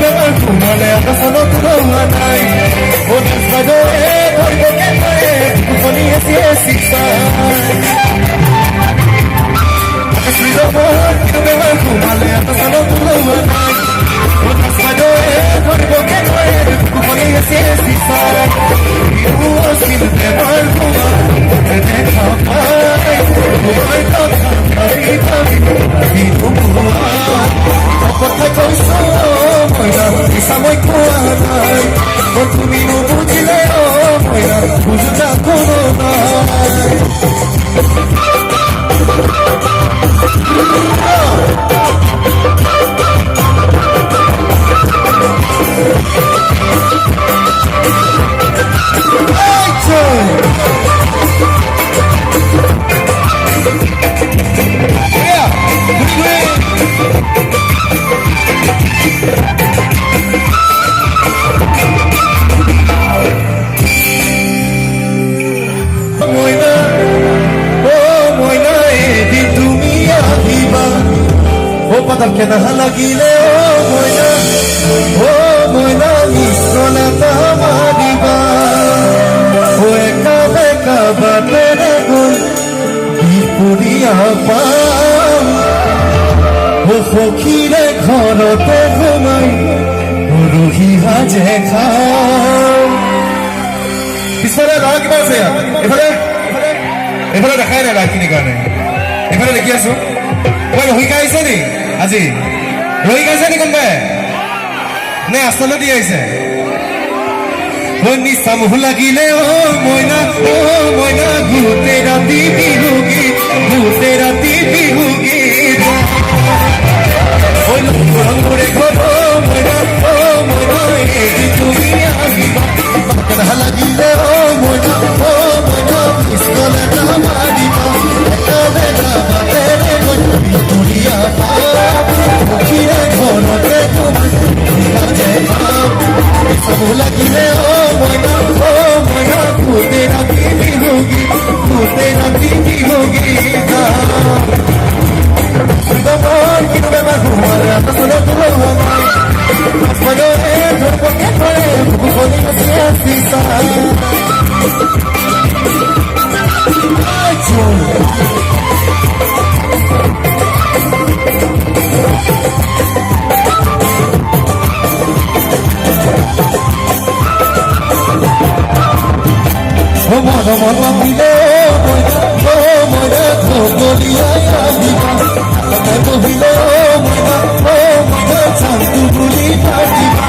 বেমাৰ ঘুমালে আকাশনত ৰঙা নাই ও নাচবাদৰে ধৰিবকে পাৰে টোপনি এচি এচি চাই আকাশত বেমাৰ ঘুমালে আকাশনত ৰঙা নাই ও নাচবাদৰে ধৰিবকে পাৰে টোপনি এচি এচি চাই আছিল বেমাৰ ঘুমা দেখা পাই তোমাৰ কথা ভাবি ভাবি ভাবি কথা কৈছো মইনা পিছা মই কোৱা নাই তুমি নুবুজিলে মইনা বুজা কোনো নাই কেনা লাগিলে মইনা মিশ্ৰণতা মাৰিবা একা বেকা বাটেৰে গৈ বিপুৰীয়া পাম সখীৰে ঘৰতে সোমাই ৰহি সাজে খাম পিছফালে ল'ৰা কিবা আছে ইয়াত এইফালে দেখাই নাই ল'ৰাখিনিৰ কাৰণে এইফালে দেখি আছো ক'ৰবাত ৰহিকা আহিছে নি আজি ৰহি গাইছে নি কোনোবাই নে আচলতে দি আহিছে নিচা মোহ লাগিলে মইনা গোটেই ৰাতি বিহু গীত ৰংগুৰে ঘৰ মইনা তুমি আহিবা লাগিলে মইনা পিছফালে এটা মাৰিবা এটা বেটা বাটেৰে গৈ বিপুৰীয়া সখীৰে ঘৰতে চাব লাগিলে মইনা গোটেই ৰাতি বিহু গীত কিন্তু বেমাৰ ঘুমালে আকাশত আচবাদৰে ধৰপকে ধৰে বুকুখনি আছে আছি চাই মন আহিলে মইনা গলিয়াই আহিবা বহিলে মইনা চান্তু বুলি ভাবিবা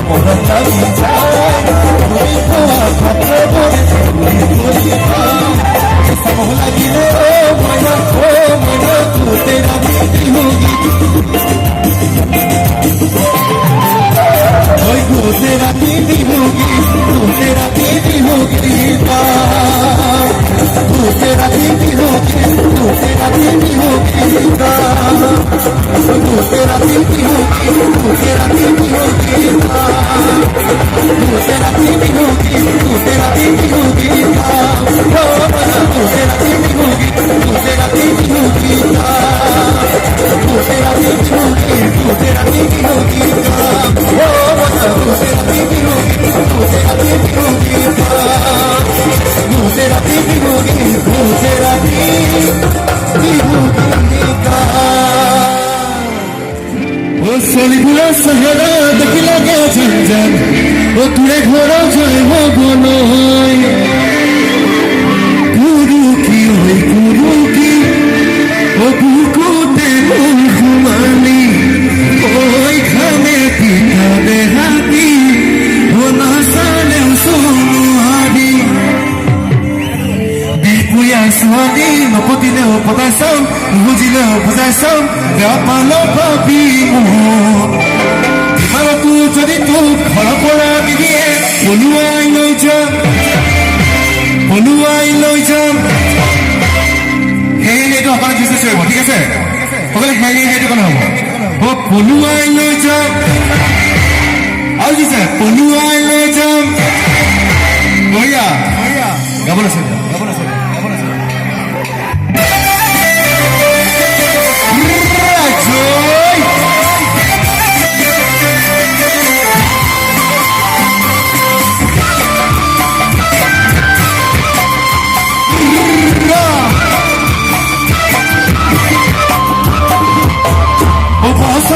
মনত লাগি যায় চাব লাগিলে মইনা গোটেই ৰাতি বিহু গীত গোটেই ৰাতি বিহু গীত গোটেই ৰাতি বিহু গীত গোটেই ৰাতি বিহু গীত গোটেই ৰাতি বিহু গীত গোটেই ৰাতি বিহু গীত গোটেই ৰাতি বিহু গীত গোটেই ৰাতি বিহু গীত গোটেই ৰাতি বিহু গীত গোটেই ৰাতি বিহু গীত গোটেই ৰাতি বিহু গীত গোটেই ৰাতি বিহু গীত গোটেই ৰাতি বিহু গীত চলিবুলা চেহেৰা দেখিলে যেন তোৰে ঘৰ জয় হব নহয় গুৰু কি বুকুতে মন ঘুমালি খানে পিঠালে হাতি নাচালেও চনোহাৰি বিপুৰীয়া ছোৱালী নপতিলেও পতাই চাম নুবুজিলেও বুজাই চাম বেয়া পালো ভাবি ইমানতো যদি তোক ঘৰৰ পৰা নিদিয়ে পলুৱাই লৈ যাম সেই এইটো অকণমান বিশেষ কৰিব ঠিক আছে সকলোৱে সেইটো কাৰণে হ'ব পলুৱাই লৈ যাম আৰু দিছে পলুৱাই লৈ যাম বঢ়িয়া গাবলৈ আছে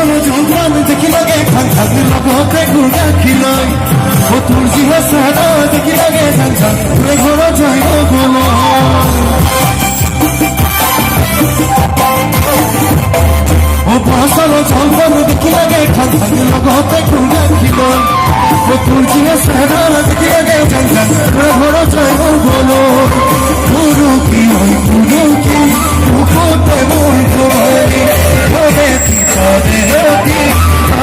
Pasano jolpan dekilage khang lagote gurgakhiloi o tur jiha sada dekilage khang ture ghoro jaino golo o pasano jolpan dekilage khang lagote gurgakhiloi o tur jiha sada dekilage khang ture ghoro jaino golo guru ki ukote moi khobari hobe ti tade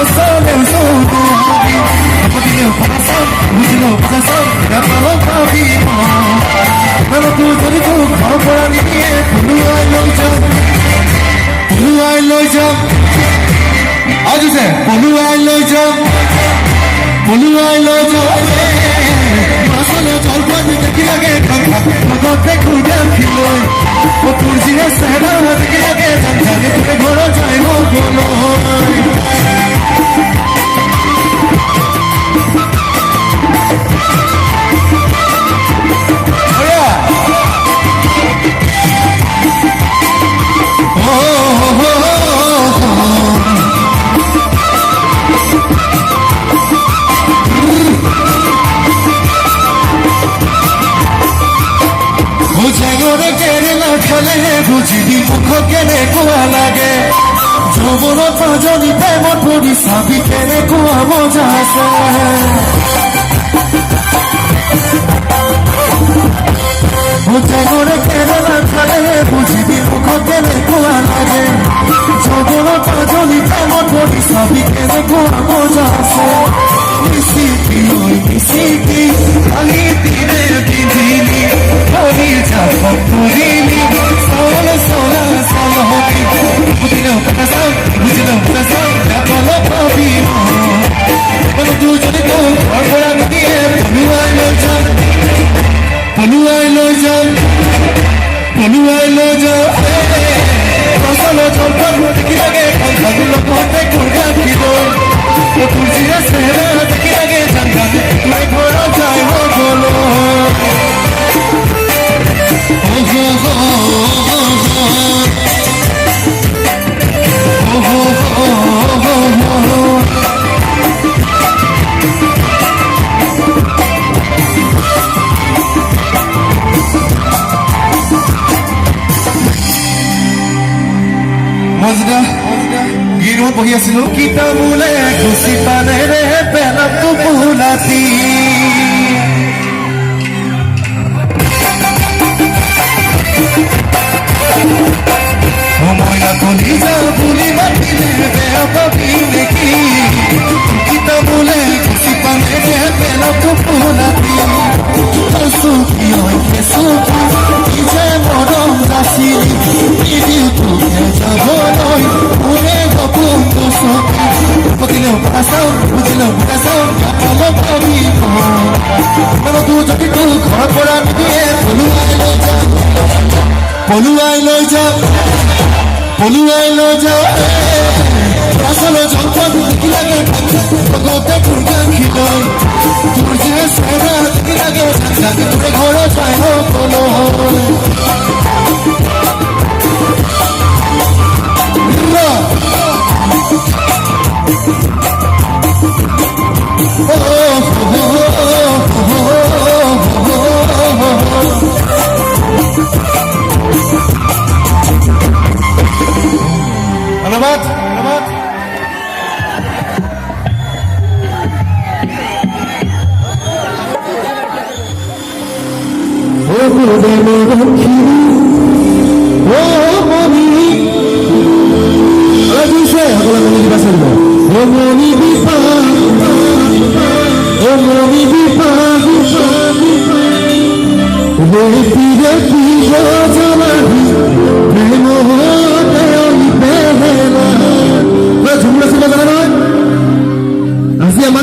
asale usodu apatio pasan bujlo pasan ya palo pabi nalo tu jodi tu khapara niye pulu ai lojam aju se pulu ai lojam masala jalpa dekilage khanga magote kuda khiloi o turjine sahara dekilage jangane tule ghoro jaino golo বুঝিবি মুখ কেনে কোয়া লাগে যৌবন পাজনি প্রেমত পৰি চাবি কেনে কোৱা মজা আছে বুঝাগরে কেনে নাখালে বুঝিবি মুখ কেনে কোৱা লাগে যৌবন পাজনি প্রেমত পৰি চাবি কেনে কোৱা মজা আছে মিছিকি কালি দিনে দিদিনি হৰি যাব পুৰিনি বুঝলো পাতাসাও যাবলো পাবি বলো তুই যদি তো ঘর ভরা দিয়ে পলুয়াই লই যাও ফসল জলপান দেখি লাগে খাগুলো ঘটে ঘুরে ফিরো ও তুলসিরা সেরা দেখি লাগে জানগা তুই ঘর যাই বলো গিরো বহি আছিলো কিতা মুলে খুচি পানেৰে পেলাটো বুলাতি মইনা কলি যা বুলি মাতিলে বেয়া পাবি নেকি কিতা মুলে খুচি পানেৰে পেলাটো বুলাতি সুখী হয় সুখী যে মৰম যাচিলি ইদিও তোকে যাবলৈ ওরে গপুন তো সখী বুঝলো পাতাসাও যাবলো পাবি বলো তুই যদি তো ঘর ভরা দিয়ে পলুয়াই লই যাও আসলে জলপান দেখি লাগে গতে ঘুরগা খিলই তোর যে সেরা দেখি লাগে তোরে ঘর যাইনো বলো ধন্যবাদ আমাক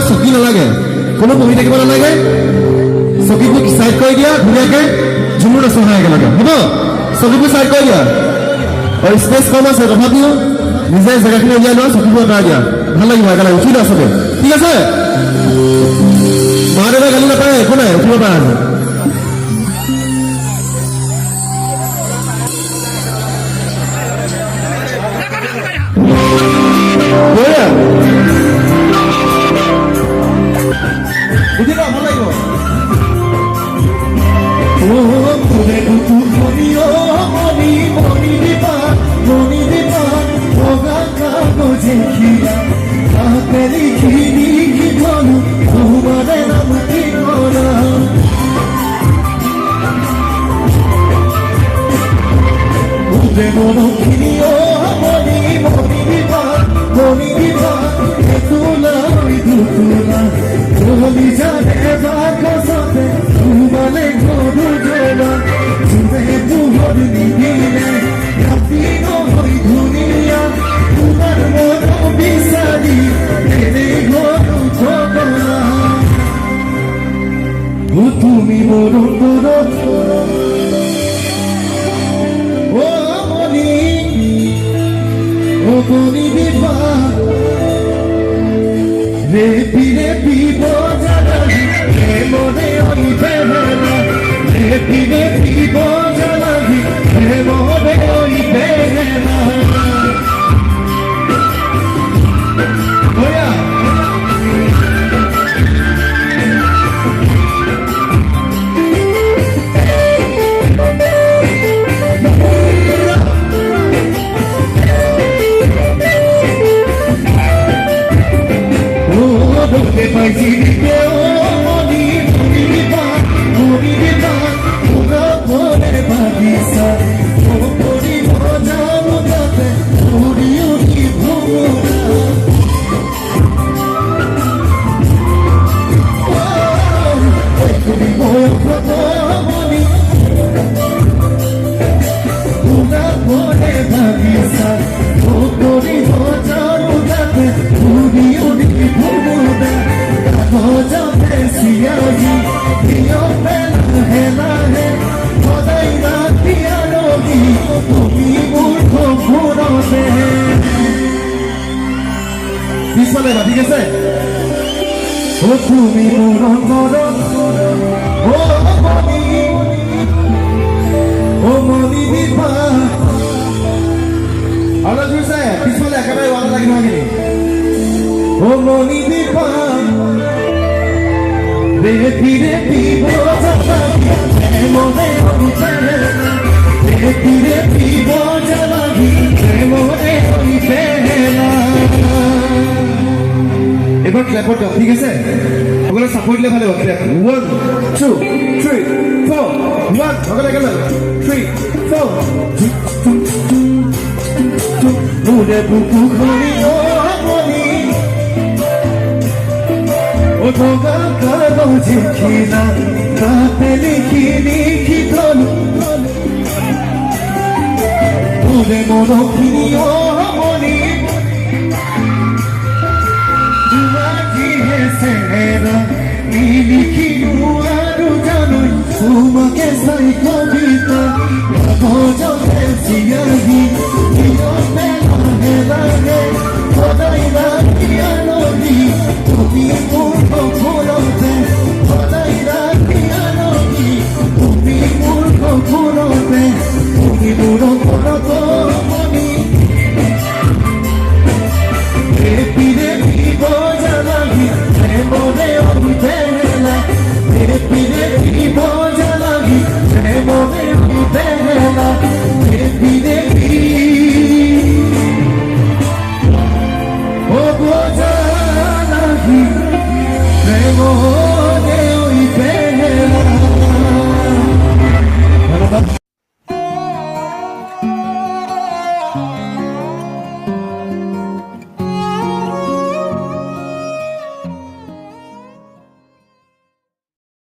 চকী নালাগে কোনো বহি থাকিব নালাগে চকীবোৰ চাইড কৰি দিয়া ধুনীয়াকে ঝুমুৰ নচহাই একেলগে হ'ব চকীবোৰ চাইড কৰি দিয়া আৰু স্পেচ কম আছে তথাপিও নিজে জেগাখিনি উলিয়াই লোৱা চকীবোৰ আঁতৰাই দিয়া ভাল লাগিব একেলগে উঠি লোৱা চবে ঠিক আছে মা দেউতাই গালি নাপায় একো নাই উঠিব পাৰা তাতে লিখিনি কি ধনু তোমার নাম কি করা উঠে মনখিনি ও মনি মনি বিমান তুলা দুতুলা চলি যাবে বাকসতে তোমালে গরু জোলা তুমি পুহর নিদিলে রাতি নহই দুনিয়া তোমার মন বিচারি এনে গরু জোলা তুমি মরণ করো ও মনি ও মনি বিমান রেপি রেপি বোঝালি রে মনে ওই বেহেলা রেপি রেপি বোঝালি রে মনে ওই বেহেলা ওয়া Porque faz que o moni una pone bagisa o pori moja mudate puri uri bhumura puri moya moni una pone bagisa o pori moja mudate puri uri bhumura ঠিক আছে ও তুমি মরণ করো ও মনি বিপা আমরা জুড়ছে পিছনে একেবারে ওয়ান লাগি না ও মনি বিপা রেপি রেপি বোঝালি মনে রেপি রেপি বোঝালি মনে এবার ক্ল্যাপট দাও ঠিক আছে ওগুলো সাপোর্ট দিলে ভালো হবে 1 2 3 4 1 ওগুলো গেল 3 4 মুরে বুকু খনি ও মনি ও তোগা কালো জিখিনা তাতে লিখিনি কি ধনু মুরে মনখিনি ও মনি সেরা লিখি আরো জানুই তোমাকে সাই কবিতা ভজতে সিয়াহি লাগে